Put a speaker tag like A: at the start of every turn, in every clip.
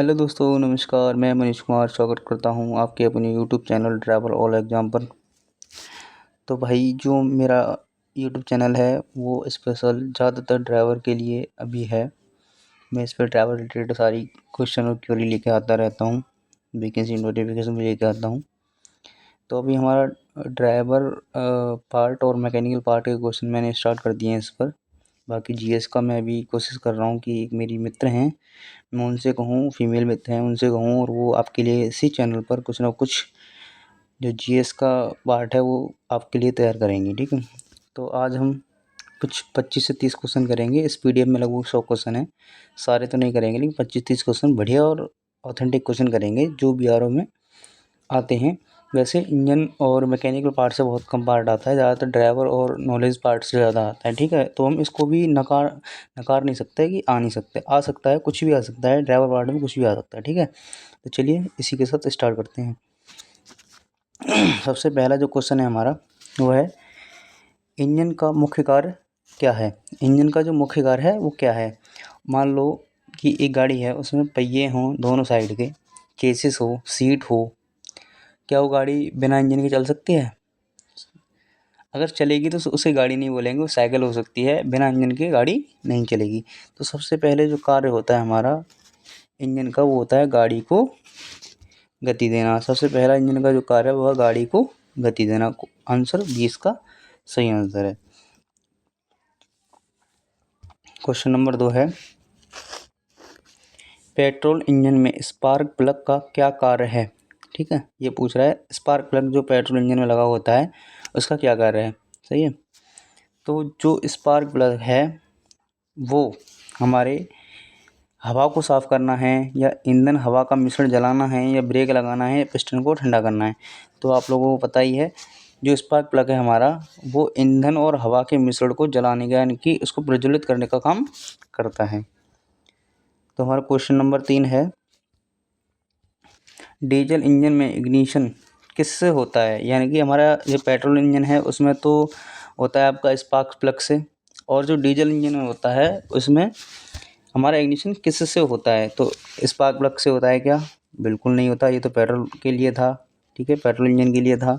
A: Hello दोस्तों, नमस्कार। मैं मनीष कुमार स्वागत करता हूं आपके अपने YouTube channel travel all exam पर। तो भाई, जो मेरा यूट्यूब चैनल है वो स्पेशल ज़्यादातर ड्राइवर के लिए अभी है। मैं इस पर ट्रैवल रिलेटेड सारी क्वेश्चन और क्वेरी लेके आता रहता हूं, वैकेंसी नोटिफिकेशन भी लेके आता हूं। तो अभी हमारा ड्राइवर पार्ट और मैकेनिकल पार्ट के क्वेश्चन मैंने स्टार्ट कर दिए हैं इस पर। बाकी जीएस का मैं अभी कोशिश कर रहा हूँ कि एक मेरी मित्र हैं, मैं उनसे कहूँ, फीमेल मित्र हैं, उनसे कहूँ और वो आपके लिए इसी चैनल पर कुछ ना कुछ जो जीएस का पार्ट है वो आपके लिए तैयार करेंगे। ठीक है, तो आज हम कुछ 25 से 30 क्वेश्चन करेंगे। इस पीडीएफ में लगभग 100 क्वेश्चन है, सारे तो नहीं करेंगे लेकिन 25-30 क्वेश्चन बढ़िया और ऑथेंटिक क्वेश्चन करेंगे जो बीआरओ में आते हैं। वैसे इंजन और मैकेनिकल पार्ट से बहुत कम पार्ट आता है, ज़्यादातर ड्राइवर और नॉलेज पार्ट से ज़्यादा आता है। ठीक है, तो हम इसको भी नकार नहीं सकते कि आ नहीं सकते, आ सकता है, कुछ भी आ सकता है, ड्राइवर पार्ट में कुछ भी आ सकता है। ठीक है, तो चलिए इसी के साथ स्टार्ट करते हैं। सबसे पहला जो क्वेश्चन है हमारा वो है, इंजन का मुख्य कार्य क्या है। इंजन का जो मुख्य कार्य है वो क्या है। मान लो कि एक गाड़ी है, उसमें पहिए हों दोनों साइड के, चेसिस हो, सीट हो, क्या वो गाड़ी बिना इंजन के चल सकती है। अगर चलेगी तो उसे गाड़ी नहीं बोलेंगे, वो साइकिल हो सकती है, बिना इंजन के गाड़ी नहीं चलेगी। तो सबसे पहले जो कार्य होता है हमारा इंजन का वो होता है गाड़ी को गति देना। सबसे पहला इंजन का जो कार्य है वह गाड़ी को गति देना। आंसर 20 का सही आंसर है। क्वेश्चन नंबर 2 है, पेट्रोल इंजन में स्पार्क प्लग का क्या कार्य है। ठीक है, ये पूछ रहा है स्पार्क प्लग जो पेट्रोल इंजन में लगा होता है उसका क्या कार्य है। सही है, तो जो स्पार्क प्लग है वो हमारे हवा को साफ़ करना है, या ईंधन हवा का मिश्रण जलाना है, या ब्रेक लगाना है, या पिस्टन को ठंडा करना है। तो आप लोगों को पता ही है, जो स्पार्क प्लग है हमारा वो ईंधन और हवा के मिश्रण को जलाने का यानी कि उसको प्रज्वलित करने का काम करता है। तो हमारा क्वेश्चन नंबर 3 है, डीजल इंजन में इग्निशन किससे होता है। यानी कि हमारा जो पेट्रोल इंजन है उसमें तो होता है आपका स्पार्क प्लग से, और जो डीजल इंजन में होता है उसमें हमारा इग्निशन किससे होता है। तो स्पार्क प्लग से होता है क्या। बिल्कुल नहीं होता, ये तो पेट्रोल के लिए था। ठीक है, पेट्रोल इंजन के लिए था।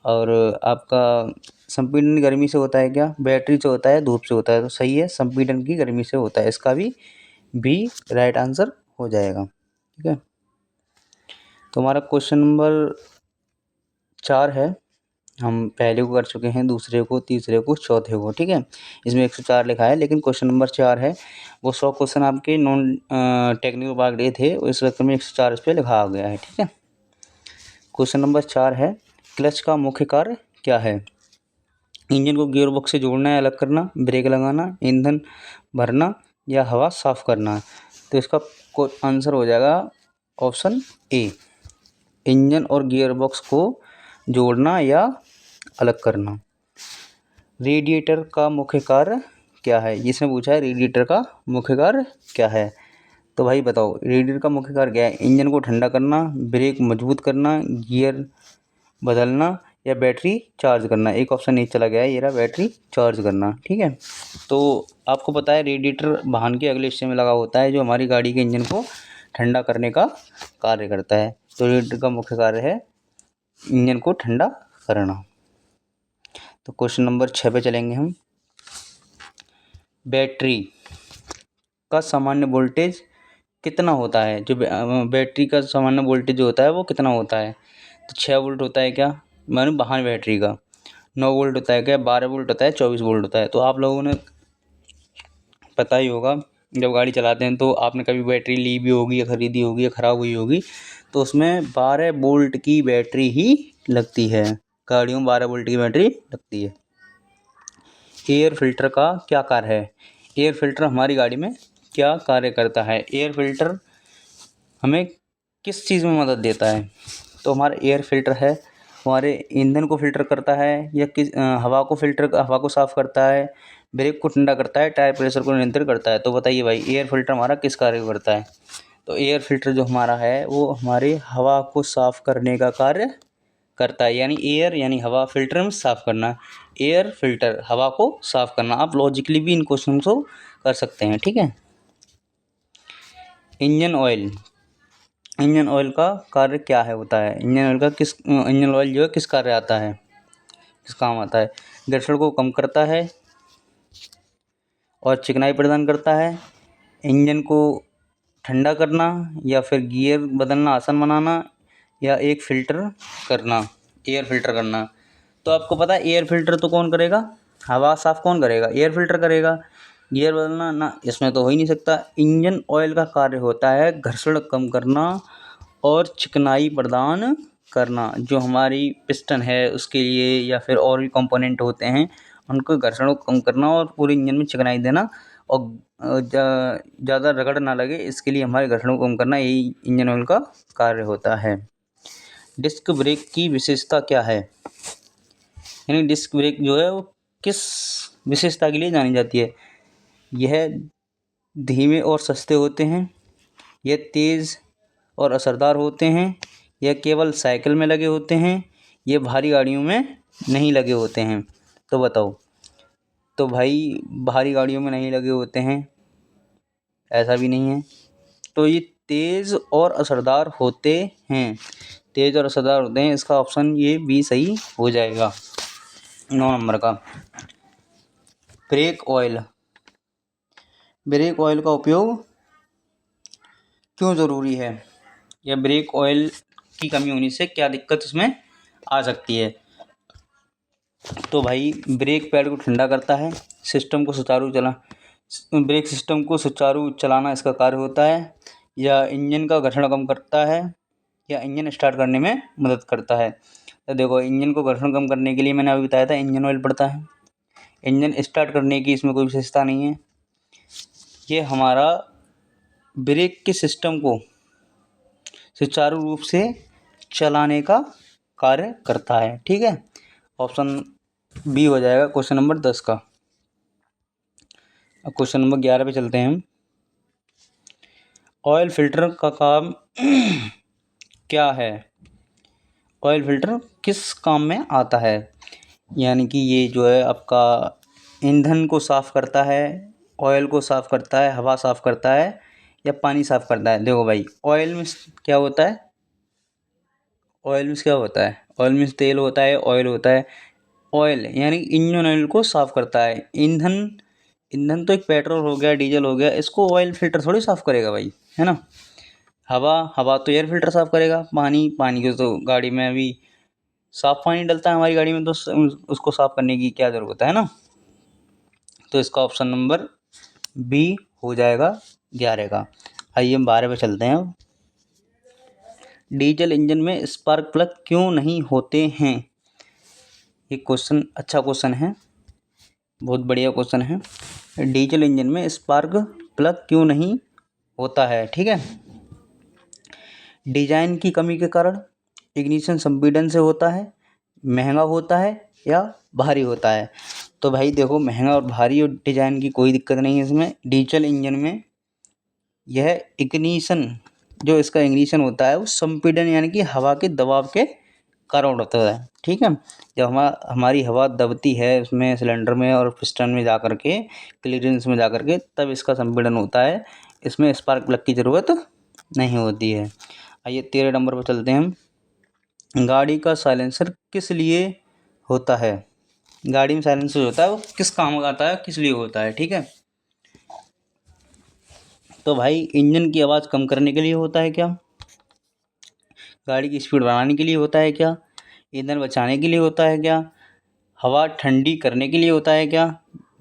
A: और आपका संपीड़न गर्मी से होता है क्या। बैटरी से होता है, धूप से होता है। तो सही है, संपीड़न की गर्मी से होता है। इसका भी राइट आंसर हो जाएगा। ठीक है, तो हमारा क्वेश्चन नंबर 4 है, हम पहले को कर चुके हैं, दूसरे को, तीसरे को, चौथे को। ठीक है, इसमें 104 लिखा है लेकिन क्वेश्चन नंबर 4 है वो 100 क्वेश्चन आपके नॉन टेक्निकल पार्ट डे थे, इस वक्त में 104 इस पर लिखा गया है। ठीक है, क्वेश्चन नंबर 4 है, क्लच का मुख्य कार्य क्या है। इंजन को गियर बॉक्स से जोड़ना या अलग करना, ब्रेक लगाना, ईंधन भरना, या हवा साफ करना। तो इसका आंसर हो जाएगा ऑप्शन ए, इंजन और गियर बॉक्स को जोड़ना या अलग करना। रेडिएटर का मुख्य कार्य क्या है। इसमें पूछा है रेडिएटर का मुख्य कार्य क्या है। तो भाई बताओ, रेडिएटर का मुख्य कार्य क्या है। इंजन को ठंडा करना, ब्रेक मजबूत करना, गियर बदलना, या बैटरी चार्ज करना। एक ऑप्शन नहीं चला गया है, ये रहा बैटरी चार्ज करना। ठीक है, तो आपको पता है रेडिएटर वाहन के अगले हिस्से में लगा होता है जो हमारी गाड़ी के इंजन को ठंडा करने का कार्य करता है। तो रेडिएटर का मुख्य कार्य है इंजन को ठंडा करना। तो क्वेश्चन नंबर 6 पे चलेंगे हम, बैटरी का सामान्य वोल्टेज कितना होता है। जो बैटरी का सामान्य वोल्टेज जो होता है वो कितना होता है। तो 6 वोल्ट होता है क्या, मानो वाहन बैटरी का। 9 वोल्ट होता है क्या, 12 वोल्ट होता है, 24 वोल्ट होता है। तो आप लोगों ने पता ही होगा, जब गाड़ी चलाते हैं तो आपने कभी बैटरी ली भी होगी या ख़रीदी होगी या ख़राब हुई होगी, तो उसमें 12 वोल्ट की बैटरी ही लगती है। गाड़ियों में 12 वोल्ट की बैटरी लगती है। एयर फिल्टर का क्या कार्य है। एयर फिल्टर हमारी गाड़ी में क्या कार्य करता है। एयर फिल्टर हमें किस चीज़ में मदद देता है। तो हमारा एयर फिल्टर है हमारे ईंधन को फिल्टर करता है, या किस हवा को साफ़ करता है, ब्रेक को ठंडा करता है, टायर प्रेशर को नियंत्रित करता है। तो बताइए भाई, एयर फिल्टर हमारा किस कार्य करता है। तो एयर फिल्टर जो हमारा है वो हमारी हवा को साफ़ करने का कार्य करता है। यानी एयर यानी हवा, फिल्टर में साफ़ करना, एयर फिल्टर हवा को साफ़ करना। आप लॉजिकली भी इन क्वेश्चन को कर सकते हैं। ठीक है, इंजन ऑयल, इंजन ऑयल का कार्य क्या है होता है, इंजन ऑयल जो है किस कार्य आता है, किस काम आता है। घर्षण को कम करता है और चिकनाई प्रदान करता है, इंजन को ठंडा करना, या फिर गियर बदलना आसान बनाना, या एक फ़िल्टर करना, एयर फ़िल्टर करना। तो आपको पता है एयर फ़िल्टर तो कौन करेगा, हवा साफ़ कौन करेगा, एयर फ़िल्टर करेगा। गियर बदलना ना, इसमें तो हो ही नहीं सकता। इंजन ऑयल का कार्य होता है घर्षण कम करना और चिकनाई प्रदान करना। जो हमारी पिस्टन है उसके लिए, या फिर और भी कंपोनेंट होते हैं, उनको घर्षण को कम करना और पूरे इंजन में चिकनाई देना, और ज़्यादा रगड़ ना लगे इसके लिए हमारे घर्षण को कम करना, यही इंजन ऑयल का कार्य होता है। डिस्क ब्रेक की विशेषता क्या है, यानी डिस्क ब्रेक जो है वो किस विशेषता के लिए जानी जाती है। यह धीमे और सस्ते होते हैं, यह तेज़ और असरदार होते हैं, यह केवल साइकिल में लगे होते हैं, यह भारी गाड़ियों में नहीं लगे होते हैं। तो बताओ। तो भाई भारी गाड़ियों में नहीं लगे होते हैं, ऐसा भी नहीं है। तो ये तेज़ और असरदार होते हैं, तेज़ और असरदार होते हैं, इसका ऑप्शन ये बी सही हो जाएगा 9 नंबर का। ब्रेक ऑयल, ब्रेक ऑयल का उपयोग क्यों ज़रूरी है, या ब्रेक ऑयल की कमी होने से क्या दिक्कत इसमें आ सकती है। तो भाई ब्रेक पैड को ठंडा करता है, सिस्टम को सुचारू ब्रेक सिस्टम को सुचारू चलाना इसका कार्य होता है, या इंजन का घर्षण कम करता है, या इंजन स्टार्ट करने में मदद करता है। तो देखो, इंजन को घर्षण कम करने के लिए मैंने अभी बताया था इंजन ऑयल पड़ता है। इंजन स्टार्ट करने की इसमें कोई विशेषता नहीं है। ये हमारा ब्रेक के सिस्टम को सुचारू रूप से चलाने का कार्य करता है। ठीक है, ऑप्शन बी हो जाएगा क्वेश्चन नंबर 10 का। अब क्वेश्चन नंबर 11 पे चलते हैं हम। ऑयल फिल्टर का काम क्या है, ऑयल फिल्टर किस काम में आता है। यानी कि ये जो है आपका ईंधन को साफ़ करता है, ऑयल को साफ़ करता है, हवा साफ़ करता है, या पानी साफ़ करता है। देखो भाई, ऑयल में क्या होता है, ऑयल में क्या होता है, ऑयल में तेल होता है, ऑयल होता है। ऑयल यानी इंजन ऑयल को साफ़ करता है। ईंधन, ईंधन तो एक पेट्रोल हो गया, डीजल हो गया, इसको ऑयल फिल्टर थोड़ी साफ़ करेगा भाई, है ना। हवा, हवा तो एयर फिल्टर साफ़ करेगा। पानी, पानी को तो गाड़ी में अभी साफ़ पानी डलता है हमारी गाड़ी में, तो उसको साफ़ करने की क्या ज़रूरत है ना। तो इसका ऑप्शन नंबर बी हो जाएगा 11 का। आइए हम 12 पे चलते हैं अब। डीजल इंजन में स्पार्क प्लग क्यों नहीं होते हैं। ये क्वेश्चन अच्छा क्वेश्चन है, बहुत बढ़िया क्वेश्चन है। डीजल इंजन में स्पार्क प्लग क्यों नहीं होता है। ठीक है, डिजाइन की कमी के कारण, इग्निशन संपीड़न से होता है, महंगा होता है, या भारी होता है। तो भाई देखो, महंगा और भारी और डिजाइन की कोई दिक्कत नहीं है इसमें। डीजल इंजन में यह इग्निशन, जो इसका इग्निशन होता है वो संपीड़न यानी कि हवा के दबाव के कारण होता है। ठीक है, जब हमारी हवा दबती है उसमें सिलेंडर में और पिस्टन में जाकर के, क्लीयरेंस में जाकर के, तब इसका संपीड़न होता है। इसमें स्पार्क प्लग की ज़रूरत नहीं होती है। आइए 13 नंबर पर चलते हैं हम। गाड़ी का साइलेंसर किस लिए होता है। गाड़ी में साइलेंसर होता है वो किस काम का आता है, किस लिए होता है। ठीक है, तो भाई इंजन की आवाज़ कम करने के लिए होता है क्या, गाड़ी की स्पीड बढ़ाने के लिए होता है क्या, ईंधन बचाने के लिए होता है क्या, हवा ठंडी करने के लिए होता है क्या।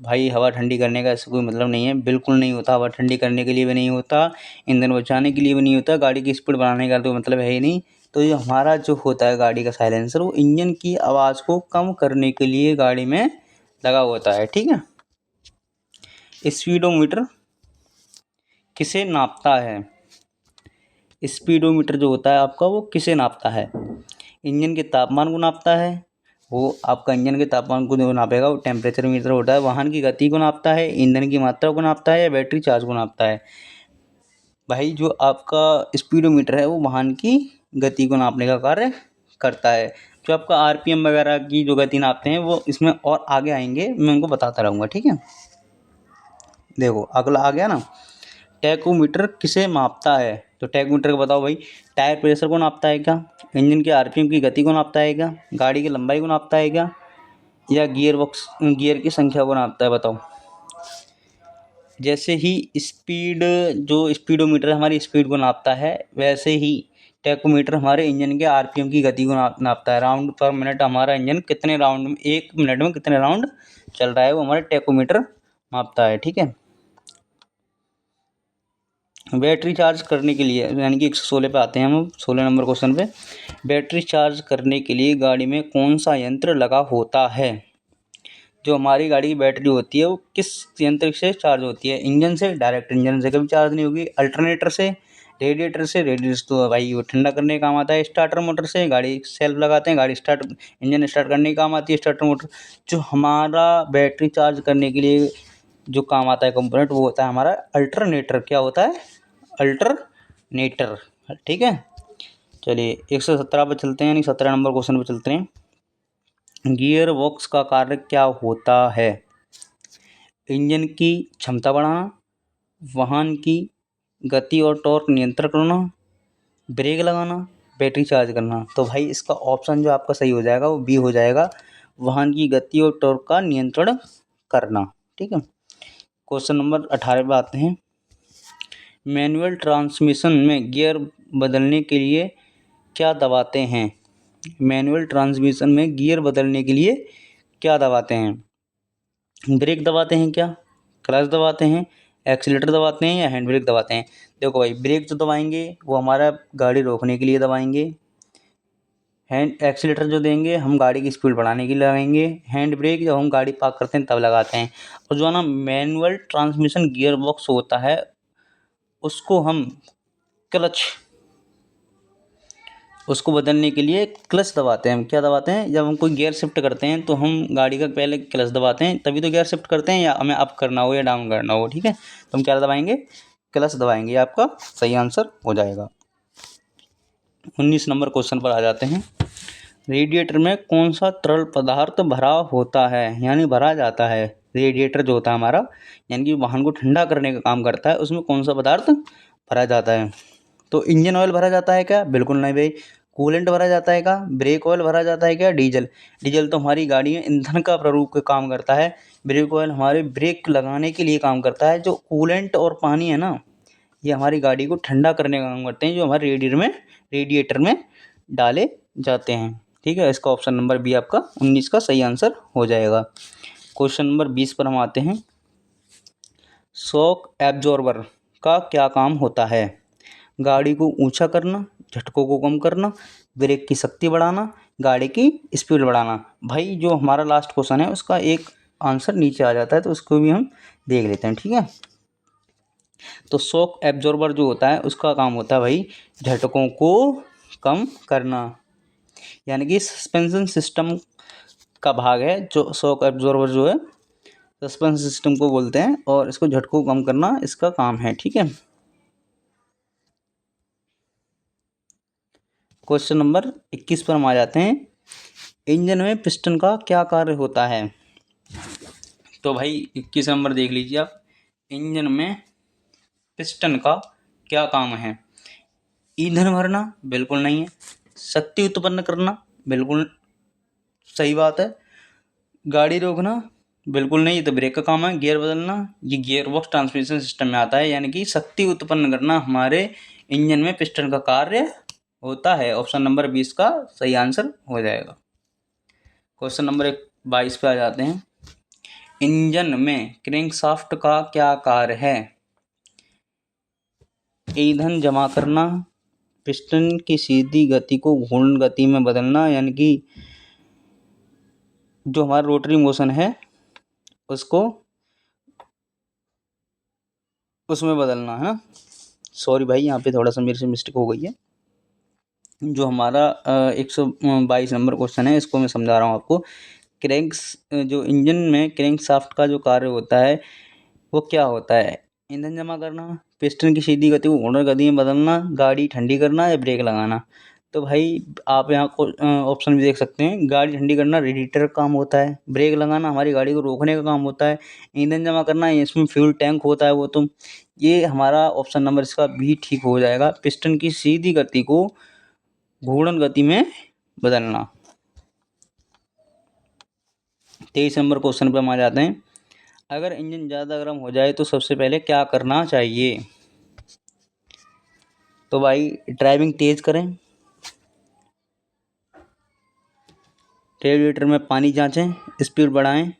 A: भाई हवा ठंडी करने का इससे कोई मतलब नहीं है, बिल्कुल नहीं होता। हवा ठंडी करने के लिए भी नहीं होता, ईंधन बचाने के लिए भी नहीं होता, गाड़ी की स्पीड बढ़ाने का तो मतलब है ही नहीं। तो ये हमारा जो होता है गाड़ी का साइलेंसर, वो इंजन की आवाज़ को कम करने के लिए गाड़ी में लगा होता है। ठीक है, स्पीडोमीटर किसे नापता है। स्पीडोमीटर जो होता है आपका, वो किसे नापता है। इंजन के तापमान को नापता है, वो आपका इंजन के तापमान को जो नापेगा वो टेम्परेचर मीटर होता है। वाहन की गति को नापता है, ईंधन की मात्रा को नापता है, या बैटरी चार्ज को नापता है। भाई जो आपका स्पीडोमीटर है वो वाहन की गति को नापने का कार्य करता है। जो आपका आरपीएम वगैरह की जो गति नापते हैं वो इसमें और आगे आएंगे, मैं उनको बताता रहूँगा। ठीक है, देखो अगला आ गया ना, टैकोमीटर किसे मापता है? तो टैकोमीटर का बताओ भाई। टायर प्रेशर को नापता है क्या? इंजन के आरपीएम की गति को नापता है क्या? गाड़ी की लंबाई को नापता है क्या? या गियर की संख्या को नापता है? बताओ। जैसे ही स्पीड, जो स्पीडोमीटर हमारी स्पीड को नापता है, वैसे ही टैकोमीटर हमारे इंजन के आरपीएम की गति को नापता है। राउंड पर मिनट हमारा इंजन कितने राउंड में, 1 मिनट में कितने राउंड चल रहा है, वो हमारे टैकोमीटर मापता है। ठीक है। बैटरी चार्ज करने के लिए, यानी कि 116 पे आते हैं हम, 16 नंबर क्वेश्चन पे। बैटरी चार्ज करने के लिए गाड़ी में कौन सा यंत्र लगा होता है? जो हमारी गाड़ी की बैटरी होती है वो किस यंत्र से चार्ज होती है? इंजन से? डायरेक्ट इंजन से कभी चार्ज नहीं होगी। अल्टरनेटर से? रेडिएटर से? रेडिएटर तो भाई वो ठंडा करने का काम आता है। स्टार्टर मोटर से? गाड़ी सेल्फ लगाते हैं, गाड़ी स्टार्ट, इंजन स्टार्ट करने का काम आती है स्टार्टर मोटर। जो हमारा बैटरी चार्ज करने के लिए जो काम आता है कंपोनेंट, वो होता है हमारा अल्टरनेटर। क्या होता है? अल्टरनेटर। ठीक है। चलिए 117 पे चलते हैं, यानी 17 नंबर क्वेश्चन पे चलते हैं। गियर बॉक्स का कार्य क्या होता है? इंजन की क्षमता बढ़ाना, वाहन की गति और टॉर्क नियंत्रण करना, ब्रेक लगाना, बैटरी चार्ज करना। तो भाई इसका ऑप्शन जो आपका सही हो जाएगा वो बी हो जाएगा, वाहन की गति और टॉर्क का नियंत्रण करना। ठीक है। क्वेश्चन नंबर 18 पे आते हैं। मैनुअल ट्रांसमिशन में गियर बदलने के लिए क्या दबाते हैं? मैनुअल ट्रांसमिशन में गियर बदलने के लिए क्या दबाते हैं? ब्रेक दबाते हैं क्या? क्लच दबाते हैं? एक्सीलेटर दबाते हैं या हैंड ब्रेक दबाते हैं? देखो भाई, ब्रेक जो दबाएंगे वो हमारा गाड़ी रोकने के लिए दबाएंगे। हैंड एक्सीलेटर जो देंगे हम गाड़ी की स्पीड बढ़ाने के लिए लगाएंगे। हैंड ब्रेक जब हम गाड़ी पार्क करते हैं तब लगाते हैं। और जो है ना मैनुअल ट्रांसमिशन गियर बॉक्स होता है, उसको हम क्लच, उसको बदलने के लिए क्लच दबाते हैं। हम क्या दबाते हैं? जब हम कोई गियर शिफ्ट करते हैं तो हम गाड़ी का पहले क्लच दबाते हैं, तभी तो गियर शिफ्ट करते हैं, या हमें अप करना हो या डाउन करना हो। ठीक है। तो हम क्या दबाएंगे? क्लच दबाएंगे। आपका सही आंसर हो जाएगा। 19 नंबर क्वेश्चन पर आ जाते हैं। रेडिएटर में कौन सा तरल पदार्थ भरा होता है, यानी भरा जाता है? रेडिएटर जो होता है हमारा, यानी कि वाहन को ठंडा करने का काम करता है, उसमें कौन सा पदार्थ भरा जाता है? तो इंजन ऑयल भरा जाता है क्या? बिल्कुल नहीं भाई। कूलेंट भरा जाता है क्या? ब्रेक ऑयल भरा जाता है क्या? डीजल? डीजल तो हमारी गाड़ी में ईंधन का प्रारूप का काम करता है। ब्रेक ऑयल हमारे ब्रेक लगाने के लिए काम करता है। जो कूलेंट और पानी है ना, ये हमारी गाड़ी को ठंडा करने का काम करते हैं, जो हमारे रेडिएटर में डाले जाते हैं। ठीक है। इसका ऑप्शन नंबर बी आपका 19 का सही आंसर हो जाएगा। क्वेश्चन नंबर 20 पर हम आते हैं। शॉक एब्जॉर्बर का क्या काम होता है? गाड़ी को ऊंचा करना, झटकों को कम करना, ब्रेक की शक्ति बढ़ाना, गाड़ी की स्पीड बढ़ाना। भाई जो हमारा लास्ट क्वेश्चन है उसका एक आंसर नीचे आ जाता है, तो उसको भी हम देख लेते हैं। ठीक है। तो शॉक एब्जॉर्बर जो होता है उसका काम होता है भाई झटकों को कम करना, यानी कि सस्पेंशन सिस्टम का भाग है जो शॉक एब्जॉर्बर जो है, सस्पेंशन सिस्टम को बोलते हैं, और इसको झटकों को कम करना इसका काम है। ठीक है। क्वेश्चन नंबर 21 पर हम आ जाते हैं। इंजन में पिस्टन का क्या कार्य होता है? तो भाई 21 नंबर देख लीजिए आप। इंजन में पिस्टन का क्या काम है? ईंधन भरना? बिल्कुल नहीं है। शक्ति उत्पन्न करना? बिल्कुल सही बात है। गाड़ी रोकना? बिल्कुल नहीं, ये तो ब्रेक का काम है। गियर बदलना? ये गियर बॉक्स ट्रांसमिशन सिस्टम में आता है, यानी कि शक्ति उत्पन्न करना हमारे इंजन में पिस्टन का कार्य होता है। ऑप्शन नंबर 20 का सही आंसर हो जाएगा। क्वेश्चन नंबर 22 पे आ जाते हैं। इंजन में क्रैंकशाफ्ट का क्या कार्य है? ईंधन जमा करना, पिस्टन की सीधी गति को घूर्णन गति में बदलना, यानी कि जो हमारा रोटरी मोशन है उसको उसमें बदलना है ना। सॉरी भाई, यहाँ पे थोड़ा सा मेरे से मिस्टेक हो गई है। जो हमारा 122 नंबर क्वेश्चन है इसको मैं समझा रहा हूँ आपको। जो इंजन में क्रैंकशाफ्ट का जो कार्य होता है वो क्या होता है? ईंधन जमा करना, पिस्टन की सीधी गति को घूर्णन गति में बदलना, गाड़ी ठंडी करना, या ब्रेक लगाना। तो भाई आप यहाँ को ऑप्शन भी देख सकते हैं। गाड़ी ठंडी करना रेडिएटर का काम होता है। ब्रेक लगाना हमारी गाड़ी को रोकने का काम होता है। ईंधन जमा करना इसमें फ्यूल टैंक होता है वो तो। ये हमारा ऑप्शन नंबर इसका भी ठीक हो जाएगा। पिस्टन की सीधी गति को घूर्णन गति में बदलना। 23 नंबर क्वेश्चन पे हम आ जाते हैं। अगर इंजन ज़्यादा गर्म हो जाए तो सबसे पहले क्या करना चाहिए? तो भाई ड्राइविंग तेज़ करें, रेडिएटर में पानी जांचें, स्पीड बढ़ाएं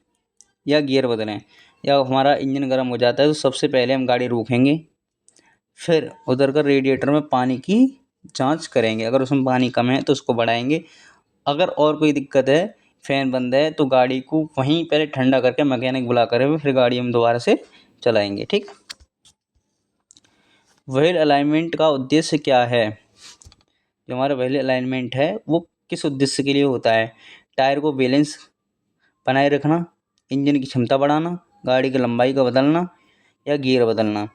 A: या गियर बदलें। या हमारा इंजन गर्म हो जाता है तो सबसे पहले हम गाड़ी रोकेंगे, फिर उधर कर रेडिएटर में पानी की जांच करेंगे। अगर उसमें पानी कम है तो उसको बढ़ाएंगे। अगर और कोई दिक्कत है, फैन बंद है, तो गाड़ी को वहीं पहले ठंडा करके मैकेनिक बुला कर फिर गाड़ी हम दोबारा से चलाएंगे। ठीक। व्हील अलाइनमेंट का उद्देश्य क्या है? जो हमारा व्हील अलाइनमेंट है वो किस उद्देश्य के लिए होता है? टायर को बैलेंस बनाए रखना, इंजन की क्षमता बढ़ाना, गाड़ी की लंबाई को बदलना या गियर बदलना।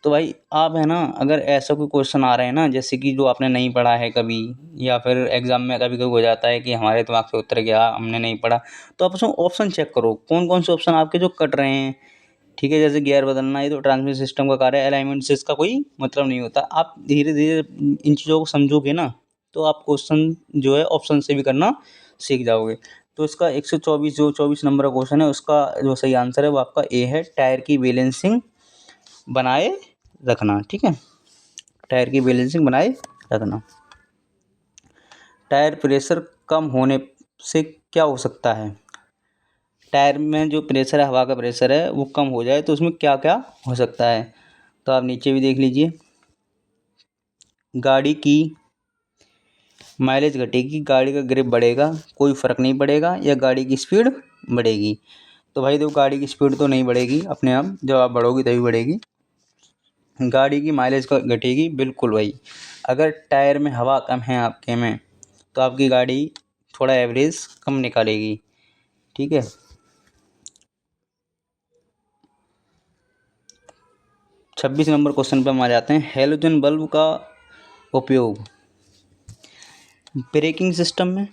A: तो भाई आप है ना, अगर ऐसा कोई क्वेश्चन आ रहे हैं ना, जैसे कि जो आपने नहीं पढ़ा है कभी, या फिर एग्जाम में कभी कभी हो जाता है कि हमारे दिमाग से उतर गया, हमने नहीं पढ़ा, तो आप उसमें ऑप्शन चेक करो कौन कौन से ऑप्शन आपके जो कट रहे हैं। ठीक है, जैसे गियर बदलना, ये तो ट्रांसमिशन सिस्टम का कार्य है, अलाइनमेंट से इसका कोई मतलब नहीं होता। आप धीरे धीरे इन चीज़ों को समझोगे ना, तो आप क्वेश्चन जो है ऑप्शन से भी करना सीख जाओगे। तो इसका 124 जो 24 नंबर का क्वेश्चन है, उसका जो सही आंसर है वो आपका ए है, टायर की बैलेंसिंग बनाए रखना। ठीक है, टायर की बैलेंसिंग बनाए रखना। टायर प्रेशर कम होने से क्या हो सकता है? टायर में जो प्रेशर है, हवा का प्रेशर है, वो कम हो जाए तो उसमें क्या क्या हो सकता है? तो आप नीचे भी देख लीजिए। गाड़ी की माइलेज घटेगी, गाड़ी का ग्रिप बढ़ेगा, कोई फ़र्क नहीं पड़ेगा, या गाड़ी की स्पीड बढ़ेगी। तो भाई देखो, गाड़ी की स्पीड तो नहीं बढ़ेगी अपने आप, जब आप बढ़ोगी तभी बढ़ेगी। गाड़ी की माइलेज का घटेगी, बिल्कुल भाई। अगर टायर में हवा कम है आपके में, तो आपकी गाड़ी थोड़ा एवरेज कम निकालेगी। ठीक है। 26 नंबर क्वेश्चन पे हम आ जाते हैं। हेलोजन बल्ब का उपयोग ब्रेकिंग सिस्टम में।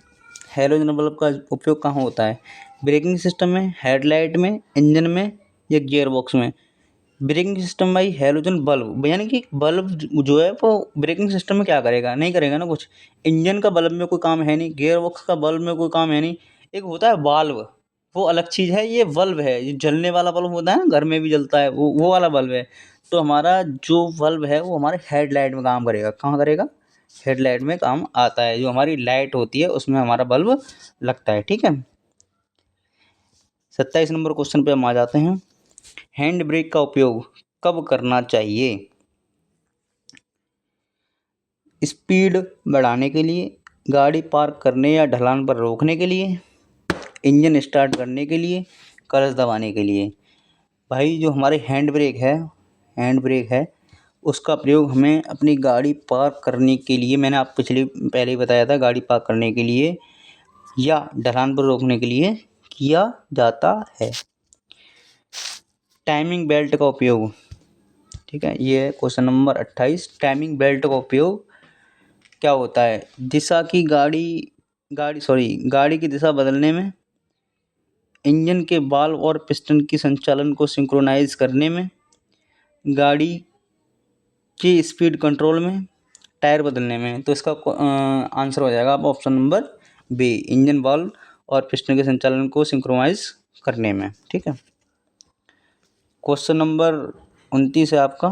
A: हेलोजन बल्ब का उपयोग कहाँ होता है? ब्रेकिंग सिस्टम में, हेडलाइट में, इंजन में या गियर बॉक्स में? ब्रेकिंग सिस्टम भाई, हेलोजन बल्ब यानी कि बल्ब जो है वो ब्रेकिंग सिस्टम में क्या करेगा? नहीं करेगा ना कुछ। इंजन का बल्ब में कोई काम है नहीं, गियर बॉक्स का बल्ब में कोई काम है नहीं। एक होता है वाल्व, वो अलग चीज़ है। ये बल्ब है, ये जलने वाला बल्ब होता है ना, घर में भी जलता है, वो वाला बल्ब है। तो हमारा जो बल्ब है वो हमारे हेडलाइट में काम करेगा। कहाँ करेगा? हेडलाइट में काम आता है। जो हमारी लाइट होती है उसमें हमारा बल्ब लगता है। ठीक है। 27 नंबर क्वेश्चन पे हम आ जाते हैं। हैंड ब्रेक का उपयोग कब करना चाहिए? स्पीड बढ़ाने के लिए, गाड़ी पार्क करने या ढलान पर रोकने के लिए, इंजन स्टार्ट करने के लिए, क्लच दबाने के लिए। भाई जो हमारे हैंड ब्रेक है, उसका प्रयोग हमें अपनी गाड़ी पार्क करने के लिए, मैंने आप पहले ही बताया था, गाड़ी पार्क करने के लिए या ढलान पर रोकने के लिए किया जाता है। टाइमिंग बेल्ट का उपयोग। ठीक है, ये है क्वेश्चन नंबर 28। टाइमिंग बेल्ट का उपयोग क्या होता है? गाड़ी की दिशा बदलने में, इंजन के वाल्व और पिस्टन की संचालन को सिंक्रोनाइज करने में, गाड़ी की स्पीड कंट्रोल में, टायर बदलने में। तो इसका आंसर हो जाएगा आप option number B, engine valve और पिस्टन के संचालन को सिंक्रोनाइज करने में। ठीक है। क्वेश्चन नंबर 29 है आपका।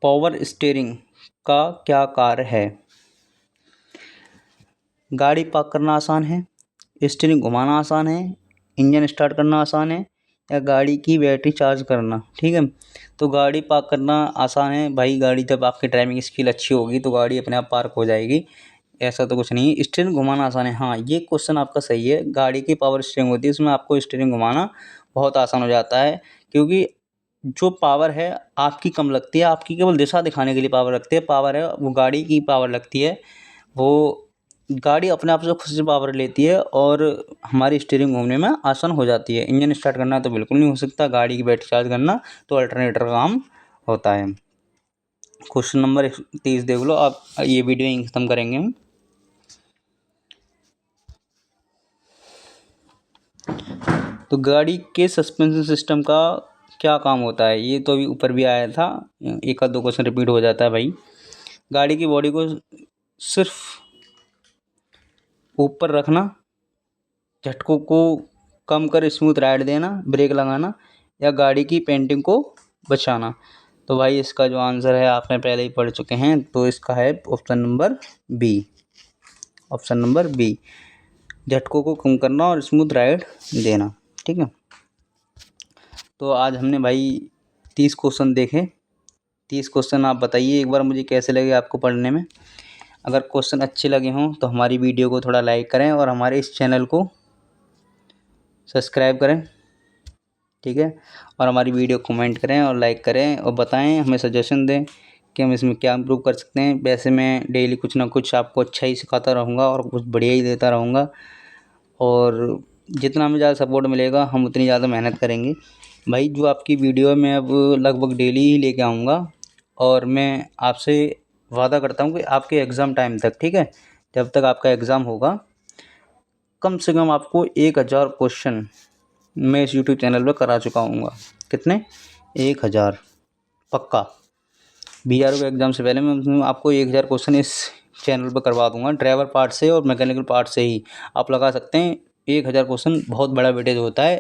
A: पावर स्टीयरिंग का क्या कार्य है? गाड़ी पार्क करना आसान है, स्टीयरिंग घुमाना आसान है, इंजन स्टार्ट करना आसान है या गाड़ी की बैटरी चार्ज करना। ठीक है। तो गाड़ी पार्क करना आसान है भाई। गाड़ी जब आपकी ड्राइविंग स्किल अच्छी होगी तो गाड़ी अपने आप पार्क हो जाएगी, ऐसा तो कुछ नहीं है। स्टीयरिंग घुमाना आसान है, हाँ ये क्वेश्चन आपका सही है। गाड़ी की पावर स्टीयरिंग होती है, उसमें आपको स्टीयरिंग घुमाना बहुत आसान हो जाता है, क्योंकि जो पावर है आपकी कम लगती है, आपकी केवल दिशा दिखाने के लिए पावर लगती है। पावर है वो गाड़ी की पावर लगती है, वो गाड़ी अपने आप से खुद से पावर लेती है और हमारी स्टीयरिंग घूमने में आसान हो जाती है। इंजन स्टार्ट करना तो बिल्कुल नहीं हो सकता, गाड़ी की बैटरी चार्ज करना तो अल्टरनेटर का काम होता है। क्वेश्चन नंबर 30 देख लो आप, ये वीडियो यहीं ख़त्म करेंगे हम। तो गाड़ी के सस्पेंशन सिस्टम का क्या काम होता है, ये तो अभी ऊपर भी आया था, एक आध दो क्वेश्चन रिपीट हो जाता है भाई। गाड़ी की बॉडी को सिर्फ ऊपर रखना, झटकों को कम कर स्मूथ राइड देना, ब्रेक लगाना, या गाड़ी की पेंटिंग को बचाना। तो भाई इसका जो आंसर है आपने पहले ही पढ़ चुके हैं, तो इसका है option number B. Option number B, झटकों को कम करना और स्मूथ राइड देना। ठीक है, तो आज हमने भाई 30 क्वेश्चन देखे। 30 क्वेश्चन आप बताइए एक बार मुझे कैसे लगे आपको पढ़ने में। अगर क्वेश्चन अच्छे लगे हों तो हमारी वीडियो को थोड़ा लाइक करें और हमारे इस चैनल को सब्सक्राइब करें। ठीक है, और हमारी वीडियो कमेंट करें और लाइक करें और बताएं, हमें सजेशन दें कि हम इसमें क्या इम्प्रूव कर सकते हैं। वैसे मैं डेली कुछ ना कुछ आपको अच्छा ही सिखाता रहूँगा और कुछ बढ़िया ही देता रहूँगा, और जितना हमें ज़्यादा सपोर्ट मिलेगा हम उतनी ज़्यादा मेहनत करेंगे। भाई जो आपकी वीडियो मैं अब लगभग डेली ही लेके आऊँगा, और मैं आपसे वादा करता हूँ कि आपके एग्ज़ाम टाइम तक, ठीक है, जब तक आपका एग्ज़ाम होगा, कम से कम आपको 1000 क्वेश्चन मैं इस यूट्यूब चैनल पर करा चुका हूँगा। कितने? 1000 पक्का। बीआरओ के एग्ज़ाम से पहले मैं आपको 1000 क्वेश्चन इस चैनल पर करवा दूंगा, ड्राइवर पार्ट से और मैकेनिकल पार्ट से ही। आप लगा सकते हैं 1000 क्वेश्चन बहुत बड़ा वेटेज होता है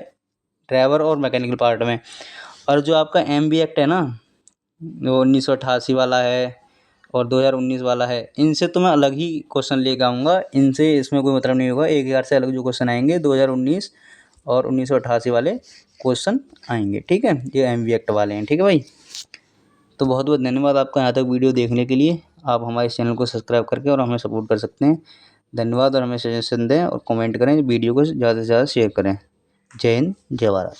A: ड्राइवर और मैकेनिकल पार्ट में। और जो आपका MB एक्ट है ना, वो 1988 वाला है और 2019 वाला है, इनसे तो मैं अलग ही क्वेश्चन लेकर आऊँगा। इनसे इसमें कोई मतलब नहीं होगा। 1000 से अलग जो क्वेश्चन आएंगे 2019 और 1988 वाले क्वेश्चन आएंगे। ठीक है, ये MB एक्ट वाले हैं। ठीक है भाई, तो बहुत बहुत धन्यवाद आपका यहाँ तक वीडियो देखने के लिए। आप हमारे चैनल को सब्सक्राइब करके और हमें सपोर्ट कर सकते हैं। धन्यवाद, और हमें सजेशन दें और कमेंट करें, वीडियो को ज़्यादा से ज़्यादा शेयर करें। जय हिंद, जय भारत।